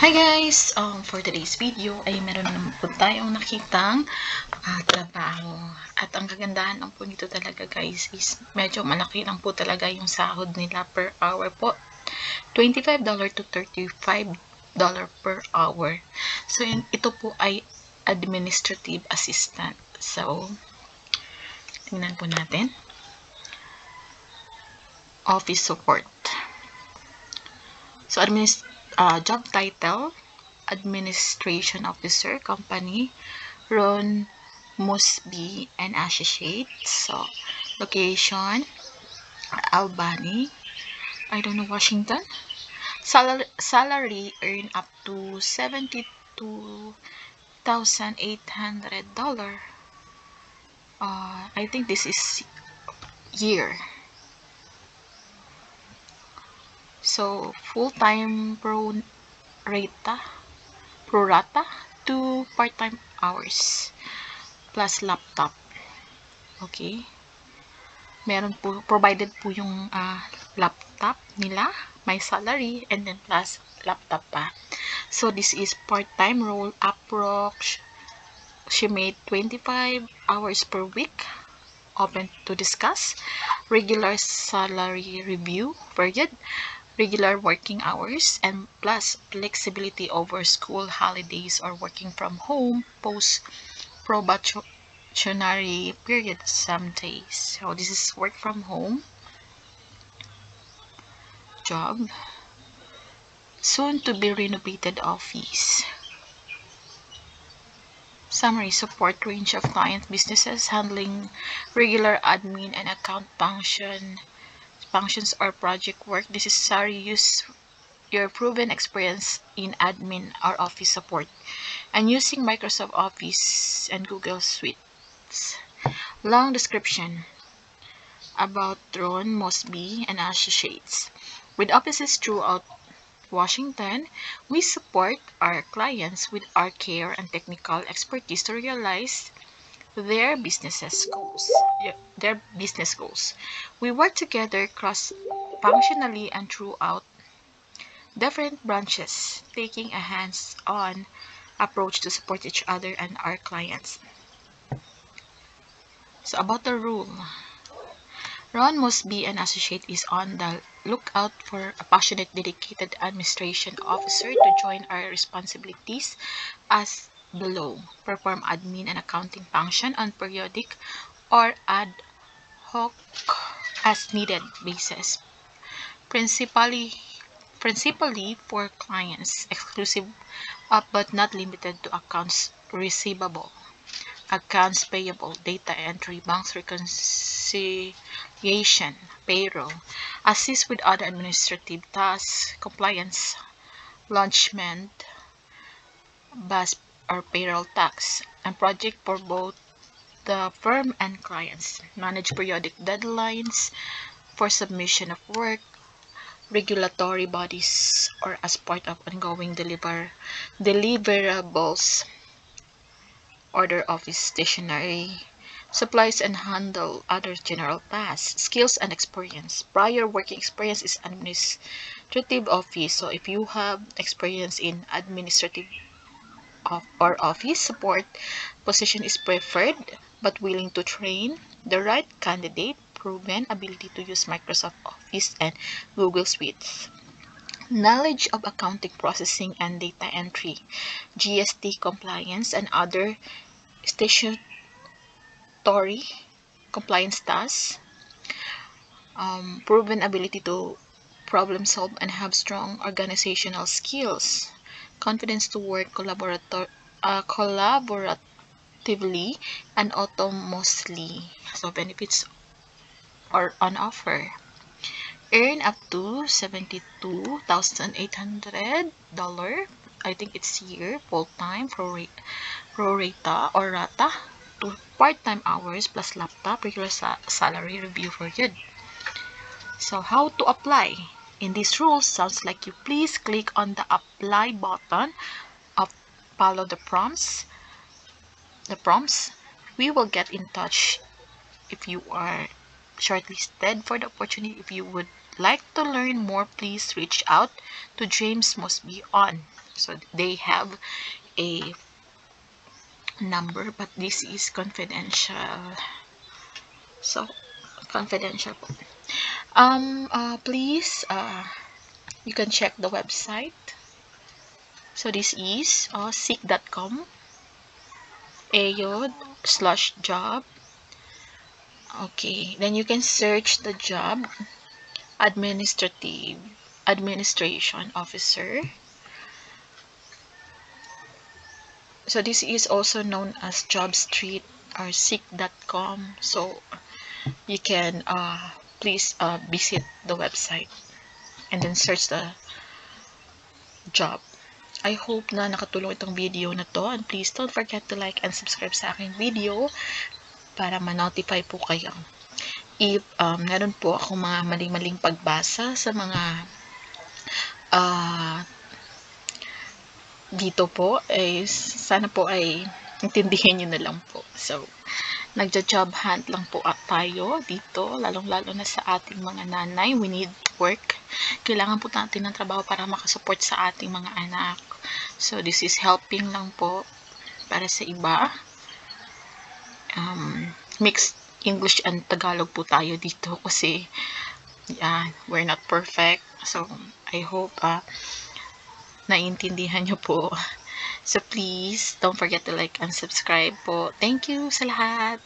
Hi guys! For today's video ay meron naman po tayong nakitang trabaho. At ang kagandahan lang po nito talaga guys is medyo malaki lang po talaga yung sahod nila per hour po. $25 to $35 per hour. So ito po ay administrative assistant. So, tingnan po natin. Office support. So, job title, Administration Officer, Company, Ron Mosby and Associates. So, location, Albany, I don't know, Washington. Salary earn up to $72,800. I think this is year. So, full-time pro rata to part-time hours plus laptop. Okay. Meron po, provided po yung laptop nila, may salary, and then plus laptop pa. So, this is part-time role, approximate 25 hours per week, open to discuss, regular salary review period, regular working hours, and plus flexibility over school holidays or working from home post probationary period some days. So this is work from home job. Soon to be renovated office. Summary: support range of client businesses, handling regular admin and account functions or project work. Necessary: use your proven experience in admin or office support and using Microsoft Office and Google Suites. Long description about Ron Mosby and Associates. With offices throughout Washington, we support our clients with our care and technical expertise to realize their business goals. We work together cross-functionally and throughout different branches, taking a hands-on approach to support each other and our clients. So about the rule, Ron Mosby and Associate is on the lookout for a passionate, dedicated administration officer to join our responsibilities as below. Perform admin and accounting function on periodic or ad hoc as needed basis. Principally for clients, exclusive of but not limited to accounts receivable, accounts payable, data entry, bank reconciliation, payroll, assist with other administrative tasks, compliance, lodgement, BAS or payroll tax, and project for both the firm and clients, manage periodic deadlines for submission of work, regulatory bodies or as part of ongoing deliverables, order office stationery, supplies, and handle other general tasks. Skills and experience. Prior working experience is administrative office. So if you have experience in administrative or office support, position is preferred but willing to train the right candidate. Proven ability to use Microsoft Office and Google Suites. Knowledge of accounting processing and data entry, GST compliance, and other statutory compliance tasks. Proven ability to problem solve and have strong organizational skills. Confidence to work collaboratively and autonomously. So benefits are on offer. Earn up to $72,800. I think it's year, full-time, pro rata or rata to part-time hours plus laptop, regular salary review period. So how to apply? In this rule, sounds like you please click on the apply button of follow the prompts. We will get in touch if you are shortlisted for the opportunity. If you would like to learn more, please reach out to James Mosby on. So they have a number, but this is confidential. So confidential. Please, you can check the website. So this is seek.com /job. Okay, then you can search the job administration officer. So this is also known as Job Street or seek.com. So you can please visit the website and then search the job. I hope na nakatulong itong video na to, and please don't forget to like and subscribe sa aking video para ma-notify po kayo. If meron po akong mga mali-maling pagbasa sa mga dito po, sana po ay intindihin nyo na lang po. So, nagja-job hunt lang po tayo dito, lalong-lalo na sa ating mga nanay. We need work. Kailangan po natin ng trabaho para makasupport sa ating mga anak. So, this is helping lang po para sa iba. Mixed English and Tagalog po tayo dito kasi we're not perfect. So, I hope naiintindihan nyo po. So, please, don't forget to like and subscribe po. Thank you sa lahat.